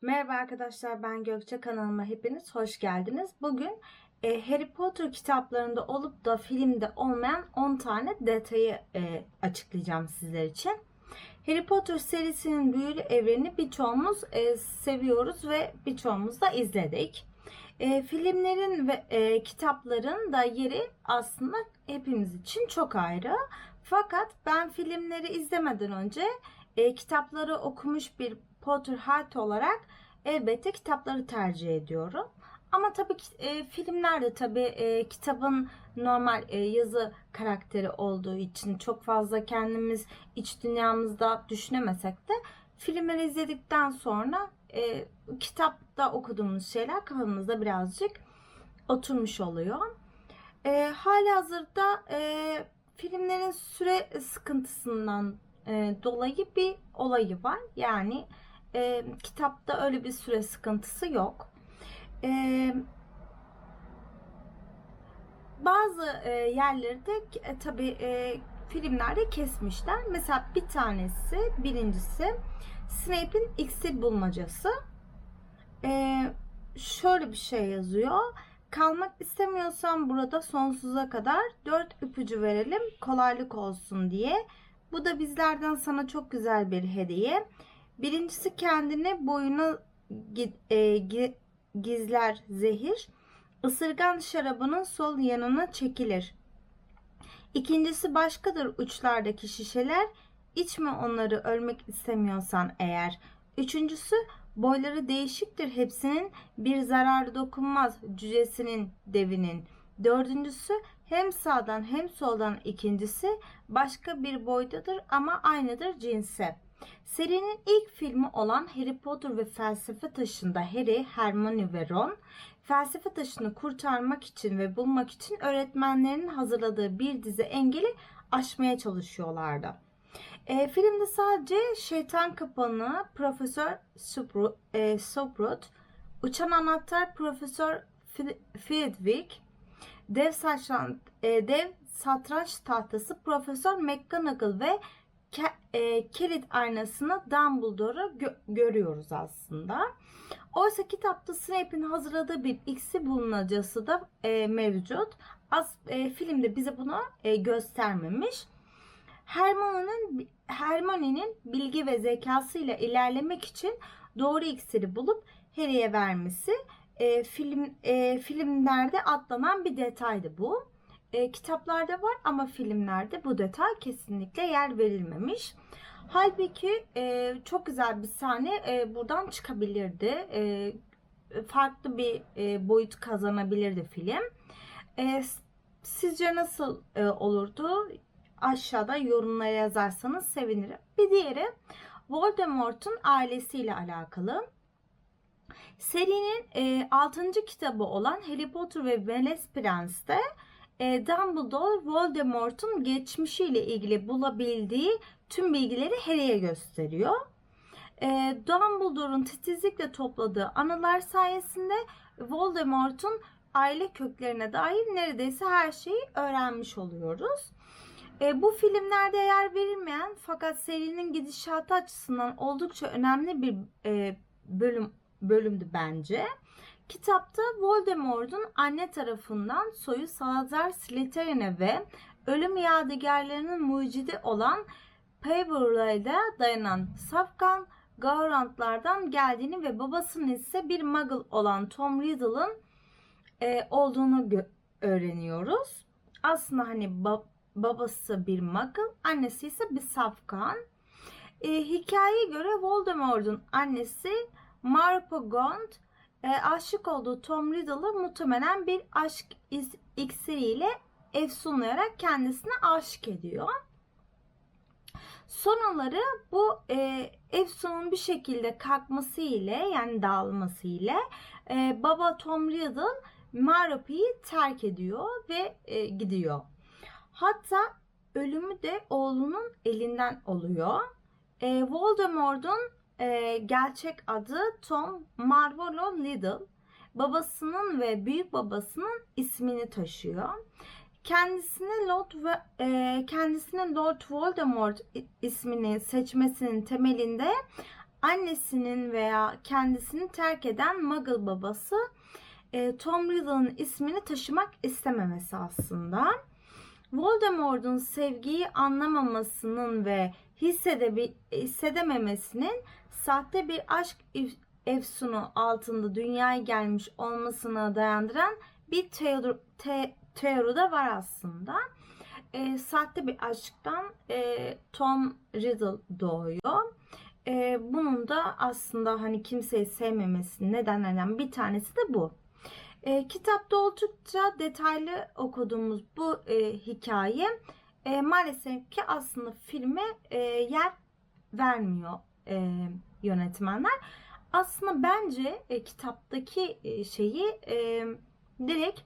Merhaba arkadaşlar, ben Gökçe, kanalıma hepiniz hoş geldiniz. Bugün Harry Potter kitaplarında olup da filmde olmayan 10 tane detayı açıklayacağım sizler için. Harry Potter serisinin büyülü evrenini birçoğumuz seviyoruz ve birçoğumuz da izledik. Filmlerin ve kitapların da yeri aslında hepimiz için çok ayrı. Fakat ben filmleri izlemeden önce kitapları okumuş bir Potterhead olarak elbette kitapları tercih ediyorum. Ama tabii ki filmlerde kitabın normal yazı karakteri olduğu için çok fazla kendimiz iç dünyamızda düşünemesek de filmleri izledikten sonra kitapta okuduğumuz şeyler kafamızda birazcık oturmuş oluyor. Halihazırda filmlerin süre sıkıntısından dolayı bir olayı var. Yani kitapta öyle bir süre sıkıntısı yok. Bazı yerleri de filmlerde kesmişler. Mesela birincisi Snape'in iksir bulmacası. Şöyle bir şey yazıyor. Kalmak istemiyorsan burada sonsuza kadar 4 ipucu verelim, kolaylık olsun diye. Bu da bizlerden sana çok güzel bir hediye. Birincisi, kendini boyuna gizler zehir. Isırgan şarabının sol yanına çekilir. İkincisi, başkadır uçlardaki şişeler. İçme onları ölmek istemiyorsan eğer. Üçüncüsü, boyları değişiktir hepsinin. Bir zararı dokunmaz cücesinin devinin. Dördüncüsü, hem sağdan hem soldan ikincisi. Başka bir boydadır ama aynıdır cinsi. Serinin ilk filmi olan Harry Potter ve Felsefe Taşı'nda Harry, Hermione ve Ron felsefe taşını kurtarmak için ve bulmak için öğretmenlerinin hazırladığı bir dizi engeli aşmaya çalışıyorlardı. Filmde sadece şeytan kapanı Profesör Sprout, uçan anahtar Profesör Flitwick, dev satranç tahtası Profesör McGonagall ve kilit aynasını Dumbledore'u görüyoruz aslında. Oysa kitapta Snape'in hazırladığı bir iksir bulmacası da mevcut. Filmde bize bunu göstermemiş. Hermione'nin bilgi ve zekasıyla ilerlemek için doğru iksiri bulup Harry'e vermesi filmlerde atlanan bir detaydı bu. Kitaplarda var ama filmlerde bu detay kesinlikle yer verilmemiş. Halbuki çok güzel bir sahne buradan çıkabilirdi. Farklı bir boyut kazanabilirdi film. Sizce nasıl olurdu? Aşağıda yorumlara yazarsanız sevinirim. Bir diğeri Voldemort'un ailesiyle alakalı. Serinin 6. kitabı olan Harry Potter ve Melez Prens'te Dumbledore Voldemort'un geçmişiyle ilgili bulabildiği tüm bilgileri Harry'e gösteriyor. Dumbledore'un titizlikle topladığı anılar sayesinde Voldemort'un aile köklerine dair neredeyse her şeyi öğrenmiş oluyoruz. Bu filmlerde yer verilmeyen fakat serinin gidişatı açısından oldukça önemli bir bölümdü bence. Kitapta Voldemort'un anne tarafından soyu Salazar Slytherin'e ve ölüm yadigarlarının mucidi olan Peevel'e dayanan safkan Gaunt'lardan geldiğini ve babasının ise bir Muggle olan Tom Riddle'ın olduğunu öğreniyoruz. Aslında babası bir Muggle, annesi ise bir safkan. Hikayeye göre Voldemort'un annesi Marpa Gaunt aşık olduğu Tom Riddle'ı muhtemelen bir aşk iksiriyle efsunlayarak kendisine aşık ediyor. Sonraları bu efsunun bir şekilde kalkması ile, yani dağılması ile baba Tom Riddle Marapa'yı terk ediyor ve gidiyor. Hatta ölümü de oğlunun elinden oluyor. Voldemort'un gerçek adı Tom Marvolo Riddle. Babasının ve büyük babasının ismini taşıyor. Kendisine Lord Voldemort ismini seçmesinin temelinde annesinin veya kendisini terk eden Muggle babası Tom Riddle'ın ismini taşımak istememesi aslında. Voldemort'un sevgiyi anlamamasının ve hissedememesinin sahte bir aşk efsunu altında dünyaya gelmiş olmasına dayandıran bir teori de var aslında. Sahte bir aşktan Tom Riddle doğuyor. Bunun da aslında hani kimseyi sevmemesinin nedenlerinden bir tanesi de bu. Kitapta oldukça detaylı okuduğumuz bu hikaye maalesef ki aslında filme yer vermiyor yönetmenler. Aslında bence kitaptaki şeyi direkt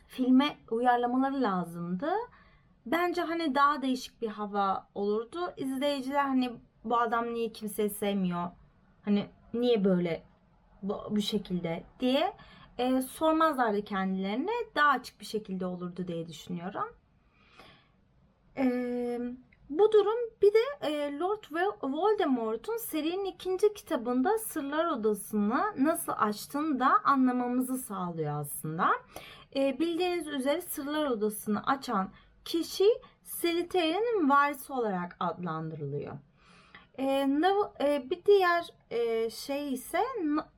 filme uyarlamaları lazımdı. Bence hani daha değişik bir hava olurdu. İzleyiciler hani bu adam niye kimseyi sevmiyor? Hani niye böyle bu şekilde diye sormazlardı kendilerine. Daha açık bir şekilde olurdu diye düşünüyorum. Bu durum bir de Lord Voldemort'un serinin 2. kitabında Sırlar Odası'nı nasıl açtığını da anlamamızı sağlıyor aslında. Bildiğiniz üzere Sırlar Odası'nı açan kişi Slytherin'in varisi olarak adlandırılıyor. Bir diğer şey ise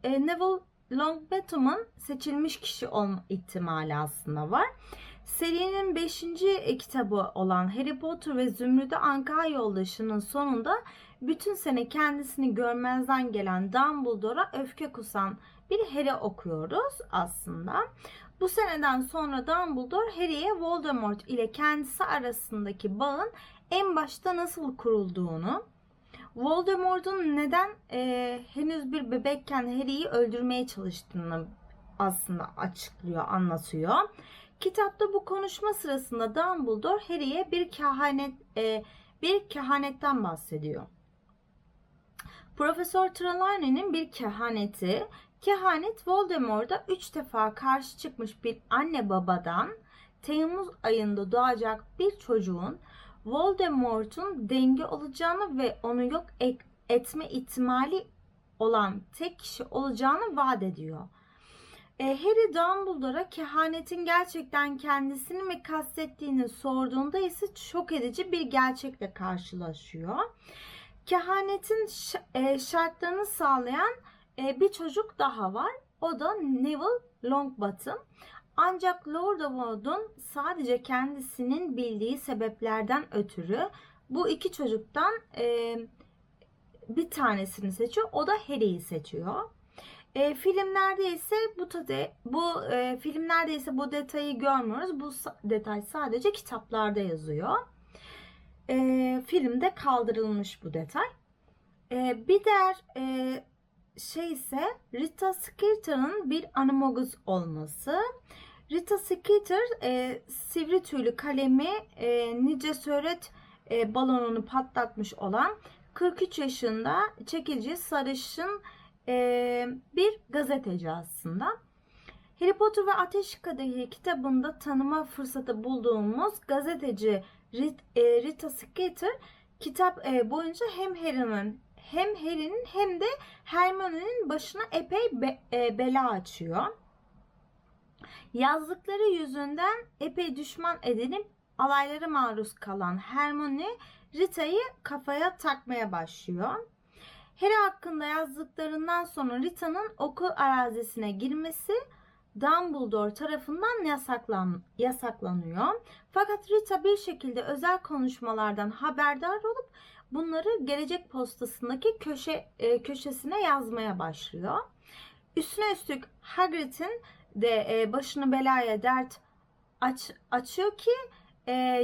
Neville Longbottom'un seçilmiş kişi olma ihtimali aslında var. Serinin 5. kitabı olan Harry Potter ve Zümrüdü Anka Yoldaşı'nın sonunda bütün sene kendisini görmezden gelen Dumbledore'a öfke kusan bir Harry okuyoruz aslında. Bu seneden sonra Dumbledore Harry'e Voldemort ile kendisi arasındaki bağın en başta nasıl kurulduğunu, Voldemort'un neden henüz bir bebekken Harry'yi öldürmeye çalıştığını aslında açıklıyor, anlatıyor. Kitapta bu konuşma sırasında Dumbledore Harry'ye bir kehanetten bahsediyor. Profesör Trelawney'nin bir kehanet Voldemort'a 3 defa karşı çıkmış bir anne babadan Temmuz ayında doğacak bir çocuğun Voldemort'un denge olacağını ve onu yok etme ihtimali olan tek kişi olacağını vaat ediyor. Harry Dumbledore'a kehanetin gerçekten kendisini mi kastettiğini sorduğunda ise şok edici bir gerçekle karşılaşıyor. Kehanetin şartlarını sağlayan bir çocuk daha var. O da Neville Longbottom. Ancak Lord Voldemort'un sadece kendisinin bildiği sebeplerden ötürü bu iki çocuktan bir tanesini seçiyor. O da Harry'yi seçiyor. Filmlerde ise bu detayı görmüyoruz. Bu detay sadece kitaplarda yazıyor. Filmde kaldırılmış bu detay. Bir diğer şey ise Rita Skeeter'ın bir animagus olması. Rita Skeeter sivri tüylü kalemi nice söret balonunu patlatmış olan 43 yaşında çekici sarışın bir gazeteci aslında. Harry Potter ve Ateş Kadehi kitabında tanıma fırsatı bulduğumuz gazeteci Rita Skeeter kitap boyunca hem Harry'nin hem de Hermione'nin başına epey bela açıyor. Yazdıkları yüzünden epey düşman edilip alaylara maruz kalan Hermione Rita'yı kafaya takmaya başlıyor. Harry hakkında yazdıklarından sonra Rita'nın okul arazisine girmesi Dumbledore tarafından yasaklanıyor. Fakat Rita bir şekilde özel konuşmalardan haberdar olup bunları gelecek postasındaki köşesine yazmaya başlıyor. Üstüne üstlük Hagrid'in de başını belaya dert açıyor ki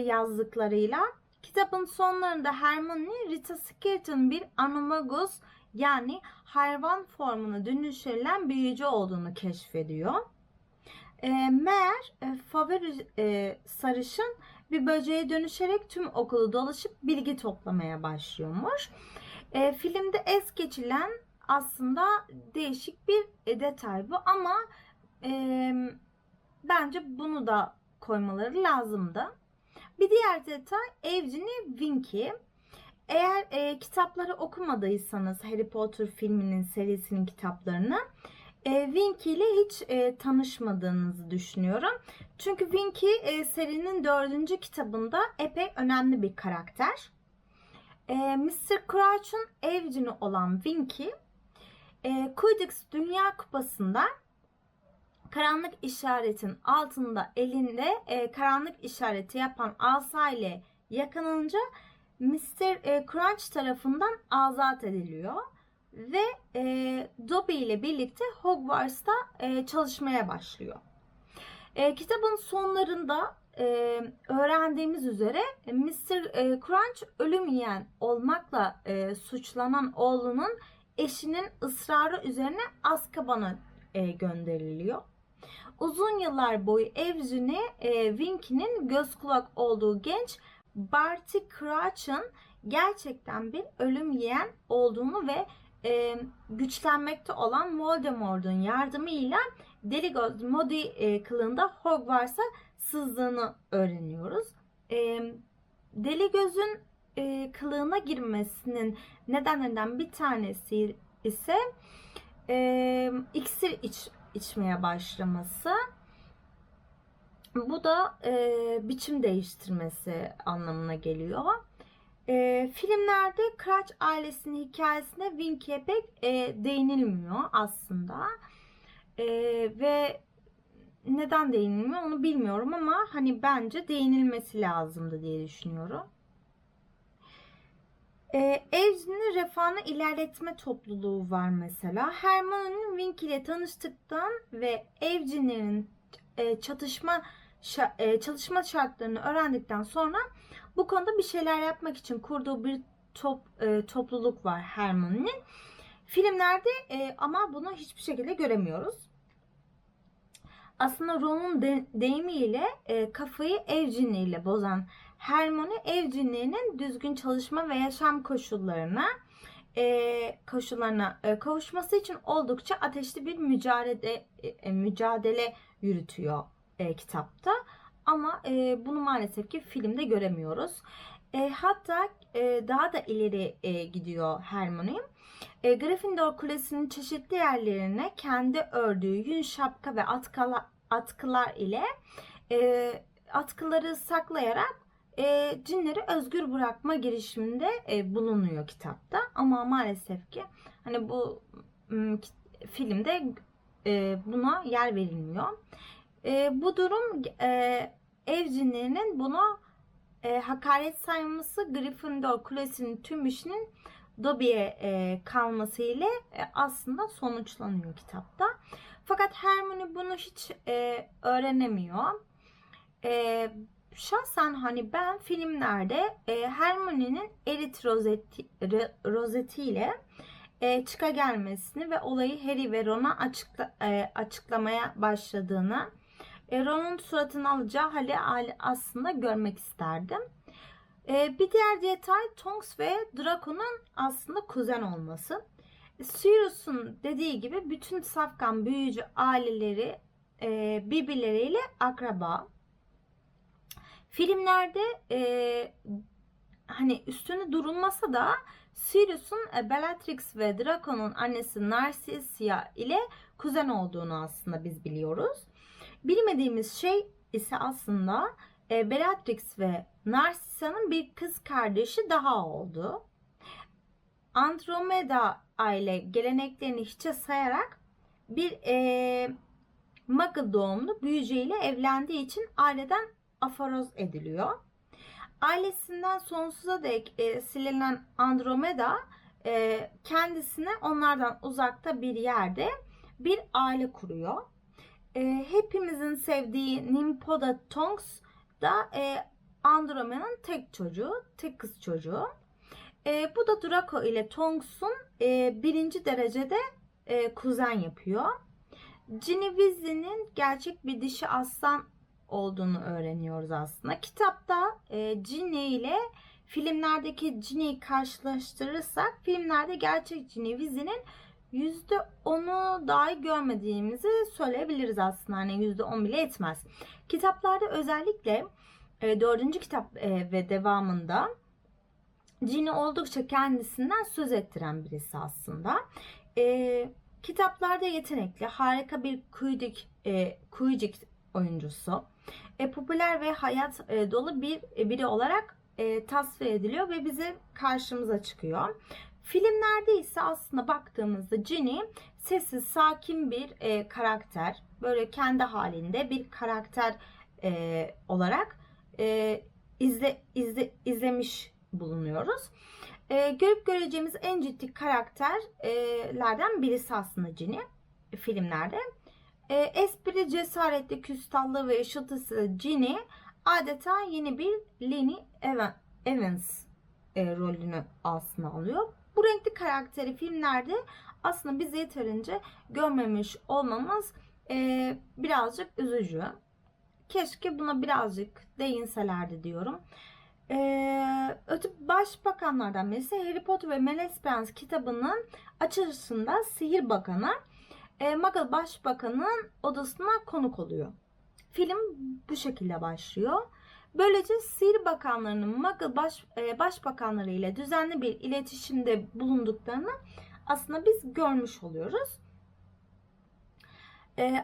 yazdıklarıyla. Kitabın sonlarında Hermione Rita Skeeter'ın bir animagus yani hayvan formuna dönüştürülen büyücü olduğunu keşfediyor. Meğer favori sarışın bir böceğe dönüşerek tüm okulu dolaşıp bilgi toplamaya başlıyormuş. Filmde es geçilen aslında değişik bir detay bu ama bence bunu da koymaları lazımdı. Bir diğer detay evcini Winky. Eğer kitapları okumadıysanız Harry Potter filminin serisinin kitaplarını Winky ile hiç tanışmadığınızı düşünüyorum. Çünkü Winky serinin 4. kitabında epey önemli bir karakter. Mr. Crouch'un evcini olan Winky, Quidditch Dünya Kupası'nda karanlık işaretin altında elinde karanlık işareti yapan asa ile yakalanınca Mr. Crouch tarafından azat ediliyor ve Dobby ile birlikte Hogwarts'ta çalışmaya başlıyor. Kitabın sonlarında öğrendiğimiz üzere Mr. Crouch ölüm yiyen olmakla suçlanan oğlunun eşinin ısrarı üzerine Azkaban'a gönderiliyor. Uzun yıllar boyu evcini Winky'nin göz kulak olduğu genç Barty Crouch'ın gerçekten bir ölüm yiyen olduğunu ve güçlenmekte olan Voldemort'un yardımıyla Deli Göz Moody kılığında Hogwarts'a sızdığını öğreniyoruz. Deli Göz'ün kılığına girmesinin nedenlerinden bir tanesi ise iksir içmeye başlaması. Bu da biçim değiştirmesi anlamına geliyor. Filmlerde Crouch ailesinin hikayesine Winky'ye pek değinilmiyor aslında. Ve neden değinilmiyor onu bilmiyorum ama hani bence değinilmesi lazımdı diye düşünüyorum. Evcinin refahını ilerletme topluluğu var mesela. Hermione'nin Winky ile tanıştıktan ve evcinin çalışma şartlarını öğrendikten sonra bu konuda bir şeyler yapmak için kurduğu bir topluluk var Hermione'nin. Filmlerde ama bunu hiçbir şekilde göremiyoruz. Aslında Ron'un deyimiyle kafayı ev cinliğiyle bozan Hermione ev cinliğinin düzgün çalışma ve yaşam koşullarına kavuşması için oldukça ateşli bir mücadele yürütüyor kitapta. Ama bunu maalesef ki filmde göremiyoruz. Hatta daha da ileri gidiyor Hermione. Gryffindor Kulesi'nin çeşitli yerlerine kendi ördüğü yün şapka ve atkılar ile atkıları saklayarak cinleri özgür bırakma girişiminde bulunuyor kitapta. Ama maalesef ki hani bu filmde buna yer verilmiyor. Bu durum ev cinlerinin bunu hakaret sayması Gryffindor Kulesi'nin tüm işinin Dobby'ye kalması ile aslında sonuçlanıyor kitapta. Fakat Hermione bunu hiç öğrenemiyor. Şahsen hani ben filmlerde Hermione'nin erit rozeti ile çıka gelmesini ve olayı Harry ve Ron'a açıklamaya başladığını, Ron'un suratını alacağı hali aslında görmek isterdim. Bir diğer detay Tonks ve Draco'nun aslında kuzen olması. Sirius'un dediği gibi bütün safkan büyücü aileleri birbirleriyle akraba. Filmlerde hani üstüne durulmasa da Sirius'un Bellatrix ve Draco'nun annesi Narcissia ile kuzen olduğunu aslında biz biliyoruz. Bilmediğimiz şey ise aslında Bellatrix ve Narcissa'nın bir kız kardeşi daha oldu. Andromeda aile geleneklerini hiçe sayarak bir Muggle doğumlu büyücü ile evlendiği için aileden aforoz ediliyor. Ailesinden sonsuza dek silinen Andromeda kendisine onlardan uzakta bir yerde bir aile kuruyor. Hepimizin sevdiği Nimpoda Tonks da Andromeda'nın tek kız çocuğu. Bu da Draco ile Tonks'un birinci derecede kuzen yapıyor. Ginny Weasley'nin gerçek bir dişi aslan olduğunu öğreniyoruz aslında. Kitapta Ginny ile filmlerdeki Ginny'yi karşılaştırırsak filmlerde gerçek Ginny Weasley'nin %10'u dahi görmediğimizi söyleyebiliriz aslında. Hani %10 bile etmez. Kitaplarda özellikle 4. kitap ve devamında Ginny oldukça kendisinden söz ettiren birisi aslında. Kitaplarda yetenekli, harika bir Quidditch oyuncusu. Popüler ve hayat dolu biri olarak tasvir ediliyor ve bize karşımıza çıkıyor. Filmlerde ise aslında baktığımızda Ginny sessiz, sakin bir karakter. Böyle kendi halinde bir karakter olarak izlemiş bulunuyoruz. Görüp göreceğimiz en ciddi karakterlerden birisi aslında Ginny filmlerde. Espri, cesaretli, küstahlı ve ışıltısı Ginny adeta yeni bir Lenny Evans rolünü aslında alıyor. Bu renkli karakteri filmlerde aslında biz yeterince görmemiş olmamız birazcık üzücü. Keşke buna birazcık değinselerdi diyorum. Başbakanlardan birisi Harry Potter ve Melez Prens kitabının açılışında Sihir Bakanı Muggle Başbakan'ın odasına konuk oluyor. Film bu şekilde başlıyor. Böylece Sihir Bakanlarının Muggle Başbakanları ile düzenli bir iletişimde bulunduklarını aslında biz görmüş oluyoruz.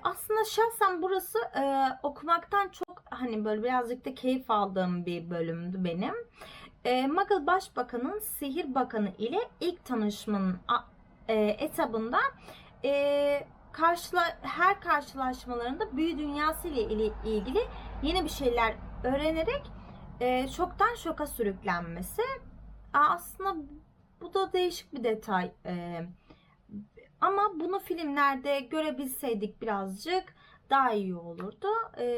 Aslında şahsen burası okumaktan çok hani böyle birazcık da keyif aldığım bir bölümdü benim. Muggle Başbakan'ın Sihir Bakanı ile ilk tanışmanın etabında her karşılaşmalarında büyü dünyası ile ilgili yeni bir şeyler öğrenerek şoktan şoka sürüklenmesi. Aslında bu da değişik bir detay. Ama bunu filmlerde görebilseydik birazcık daha iyi olurdu.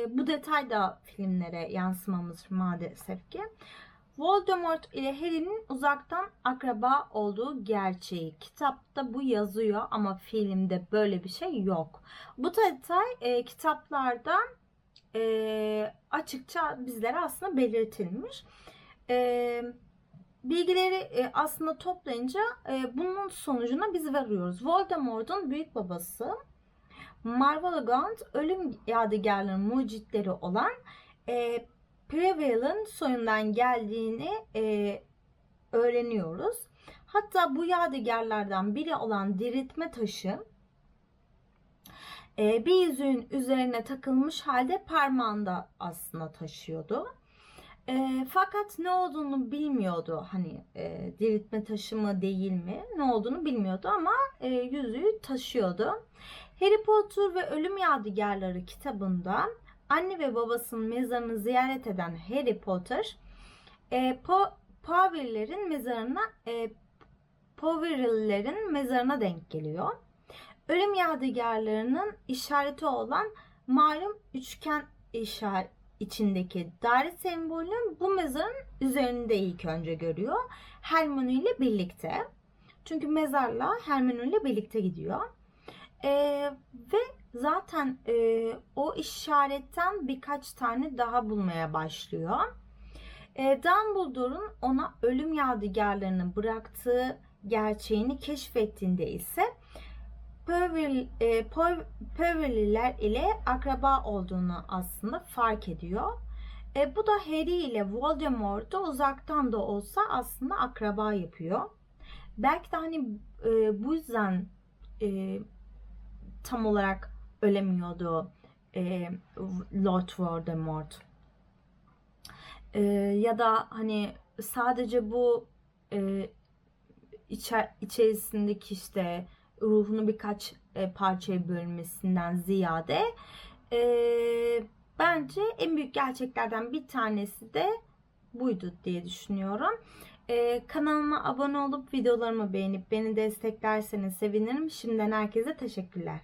Bu detay da filmlere yansımamız maalesef ki. Voldemort ile Harry'nin uzaktan akraba olduğu gerçeği. Kitapta bu yazıyor ama filmde böyle bir şey yok. Bu detay kitaplarda açıkça bizlere aslında belirtilmiş. Bilgileri aslında toplayınca bunun sonucuna biz varıyoruz. Voldemort'un büyük babası Marvelgaunt ölüm yadigarlarının mucitleri olan Prevail'in soyundan geldiğini öğreniyoruz. Hatta bu yadigarlardan biri olan diriltme taşı bir yüzüğün üzerine takılmış halde parmağında aslında taşıyordu. Fakat ne olduğunu bilmiyordu. Hani diriltme taşı mı değil mi ne olduğunu bilmiyordu ama yüzüğü taşıyordu. Harry Potter ve Ölüm Yadigarları kitabında anne ve babasının mezarını ziyaret eden Harry Potter Poverill'lerin mezarına denk geliyor. Ölüm Yadigarlarının işareti olan malum üçgen içindeki daire sembolünü bu mezarın üzerinde ilk önce görüyor. Hermione ile birlikte. Çünkü mezarla Hermione ile birlikte gidiyor. Ve zaten o işaretten birkaç tane daha bulmaya başlıyor. Dumbledore'un ona ölüm yadigarlarını bıraktığı gerçeğini keşfettiğinde ise Peverill'ler ile akraba olduğunu aslında fark ediyor. Bu da Harry ile Voldemort'u uzaktan da olsa aslında akraba yapıyor. Belki de hani bu yüzden tam olarak ölemiyordu Lord Voldemort. Ya da hani sadece bu içerisindeki işte ruhunu birkaç parçaya bölmesinden ziyade bence en büyük gerçeklerden bir tanesi de buydu diye düşünüyorum. Kanalıma abone olup videolarımı beğenip beni desteklerseniz sevinirim. Şimdiden herkese teşekkürler.